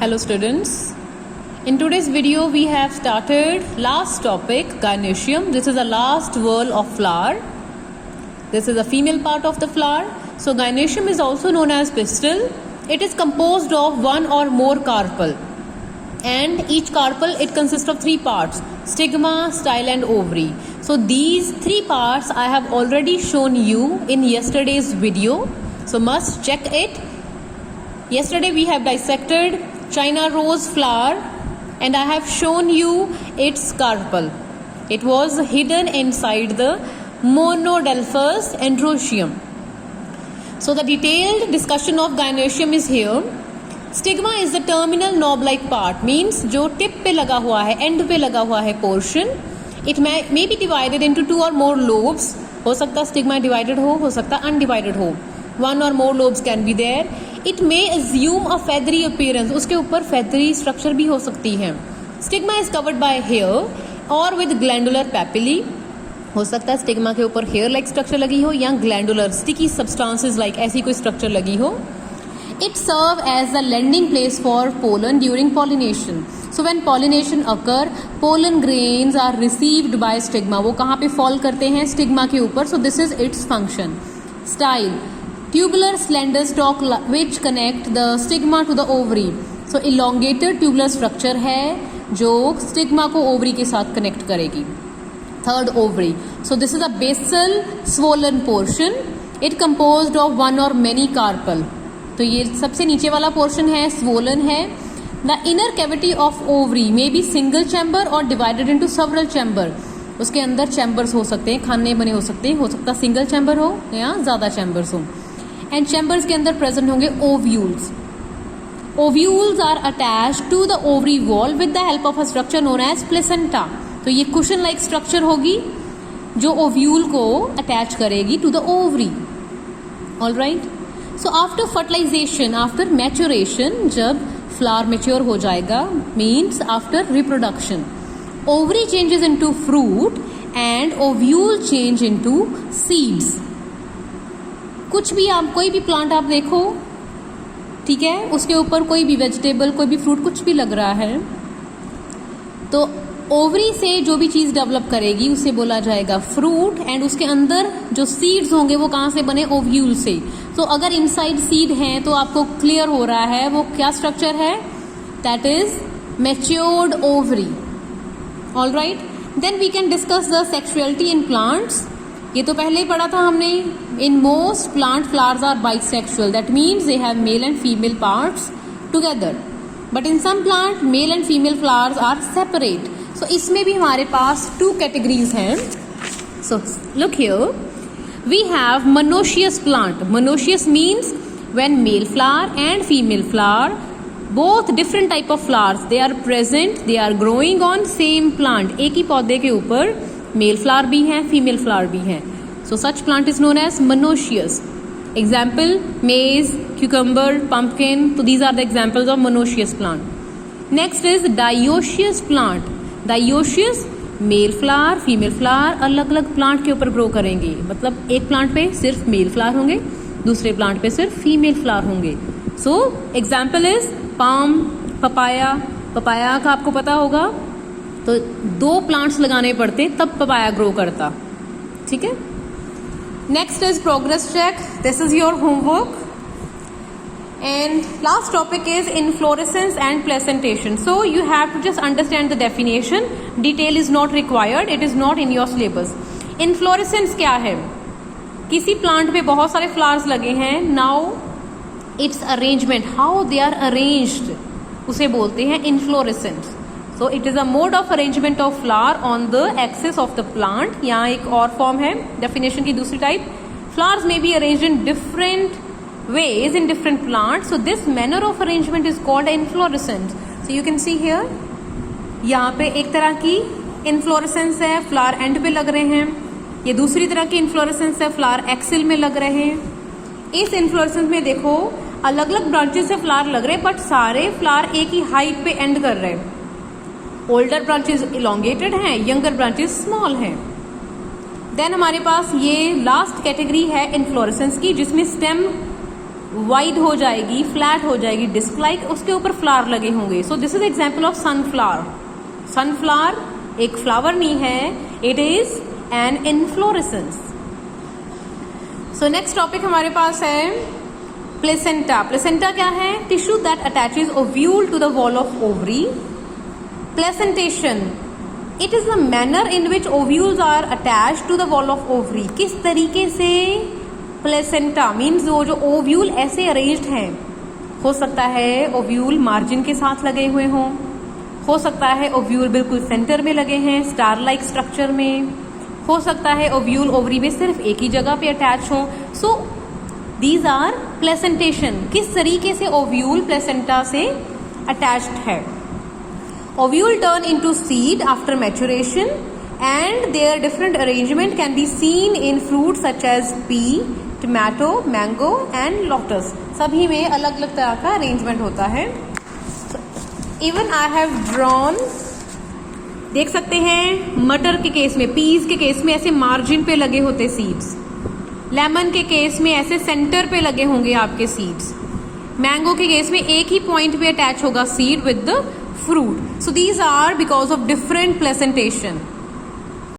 Hello students. In today's video we have started last topic, gynoecium. This is the last whorl of flower. This is the female part of the flower. So gynoecium is also known as pistil. It is composed of one or more carpel, and each carpel it consists of three parts: stigma, style and ovary. So these three parts I have already shown you in yesterday's video, so must check it. Yesterday we have dissected China rose flower and I have shown you its carpel. It was hidden inside the Monodelphous androecium. So the detailed discussion of gynoecium is here. Stigma is the terminal knob-like part, means जो tip पे लगा हुआ है, end पे लगा हुआ है portion. It may be divided into two or more lobes. हो सकता stigma divided हो सकता undivided हो. One or more lobes can be there. It may assume a feathery appearance. उसके ऊपर feathery structure भी हो सकती है. Stigma is covered by hair or with glandular papillae. हो सकता है स्टिग्मा के ऊपर हेयर लाइक स्ट्रक्चर लगी हो या ग्लैंडुलर स्टिकी सब्सटेंसेस लाइक ऐसी कोई स्ट्रक्चर लगी हो. It serve as the landing place for pollen during pollination. So when pollination occur, pollen grains are received by stigma. वो कहाँ पे fall करते हैं? स्टिग्मा के ऊपर. So this is its function. Style, tubular slender stalk which connect the stigma to the ovary. So elongated tubular structure है जो stigma को ओवरी के साथ कनेक्ट करेगी. Third, ovary. So this is a basal swollen portion. It composed of one or many carpel. तो ये सबसे नीचे वाला पोर्शन है, swollen है. The inner cavity of ovary may be single chamber or divided into several chamber. उसके अंदर chambers हो सकते हैं, खाने बने हो सकते हैं, हो सकता single chamber हो या ज़्यादा chambers हो. And chambers के अंदर present होंगे ovules. Ovules are attached to the ovary wall with the help of a structure known as placenta. तो ये कुशन लाइक स्ट्रक्चर होगी जो ओव्यूल को अटैच करेगी to the ovary. Alright. So after fertilisation, after maturation, जब flower mature हो जाएगा, means after reproduction, ovary changes into fruit and ovule change into seeds. कुछ भी आप कोई भी प्लांट आप देखो, ठीक है, उसके ऊपर कोई भी वेजिटेबल, कोई भी फ्रूट, कुछ भी लग रहा है, तो ओवरी से जो भी चीज़ डेवलप करेगी उसे बोला जाएगा फ्रूट. एंड उसके अंदर जो सीड्स होंगे वो कहाँ से बने? ओव्यूल से. तो अगर इनसाइड सीड हैं तो आपको क्लियर हो रहा है वो क्या स्ट्रक्चर है? That is matured ovary. Alright. Then we can discuss the sexuality in plants. ये तो पहले ही पढ़ा था हमने. In most plant flowers are bisexual. That means they have male and female parts together. But in some plant male and female flowers are separate. So इसमें भी हमारे पास टू कैटेगरीज हैं. So look here, we have monoecious plant. Monoecious means when male flower and female flower, both different type of flowers, they are present, they are growing on same plant. एक ही पौधे के ऊपर male flower भी हैं, female flower भी हैं. So such plant is known as monoecious. Example maize, cucumber, pumpkin. तो these are the examples of monoecious plant. Next is dioecious plant. Dioecious, male flower, female flower अलग अलग plant के ऊपर grow करेंगे. मतलब एक प्लांट पे सिर्फ मेल फ्लावर होंगे, दूसरे प्लांट पे सिर्फ फीमेल फ्लावर होंगे. So example is palm, papaya. Papaya का आपको पता होगा, तो दो प्लांट्स लगाने पड़ते तब पपाया ग्रो करता. ठीक है. Next is progress check. This is your homework. And last topic is inflorescence and placentation. So you have to just understand the definition. Detail is not required. It is not in your syllabus. Inflorescence क्या है? किसी plant पे बहुत सारे flowers लगे हैं. Now its arrangement, how they are arranged, उसे बोलते हैं inflorescence. So it is a mode of arrangement of flower on the axis of the plant. यहाँ एक और फॉर्म है definition की दूसरी type. Flowers may be arranged in different ways in different plants. So this manner of arrangement is called inflorescence. So you can see here, यहाँ पे एक तरह की inflorescence है, फ्लावर एंड पे लग रहे हैं. ये दूसरी तरह की inflorescence है, फ्लावर एक्सिल में लग रहे हैं. इस inflorescence में देखो अलग अलग ब्रांचेस से फ्लावर लग रहे हैं, बट सारे फ्लावर एक ही हाइट पे एंड कर रहे हैं. ओल्डर ब्रांचेस इलोंगेटेड हैं, यंगर ब्रांचेस स्मॉल हैं. देन हमारे पास ये लास्ट कैटेगरी है inflorescence की, जिसमें स्टेम वाइड हो जाएगी, फ्लैट हो जाएगी, डिस्क लाइक, उसके ऊपर फ्लावर लगे होंगे. So this is example of sunflower. Sunflower एक फ्लावर नहीं है, it is an inflorescence. So next topic हमारे पास है प्लेसेंटा. प्लेसेंटा क्या है? Tissue that attaches ovule to the wall of ovary. Placentation, it is the manner in which ovules are attached to the wall of ovary. किस तरीके से placenta means वो जो ओव्यूल ऐसे अरेंज्ड हैं, हो सकता है ओव्यूल मार्जिन के साथ लगे हुए हों, हो सकता है ओव्यूल बिल्कुल सेंटर में लगे हैं स्टार लाइक स्ट्रक्चर में, हो सकता है ओव्यूल ओवरी में सिर्फ एक ही जगह पे अटैच हो. So these are placentation. किस तरीके से ओव्यूल प्लेसेंटा से अटैच्ड है. Ovule turn into seed after maturation and their different arrangement can be seen in fruits such as pea, tomato, mango and lotus. सभी में अलग अलग तरह का अरेंजमेंट होता है. Even I have drawn, देख सकते हैं मटर के केस में, पीज के केस में ऐसे मार्जिन पे लगे होते सीड्स, लेमन के केस में ऐसे सेंटर पे लगे होंगे आपके सीड्स, मैंगो के केस में एक ही पॉइंट पे अटैच होगा seed with the fruit. So these are because of different placentation.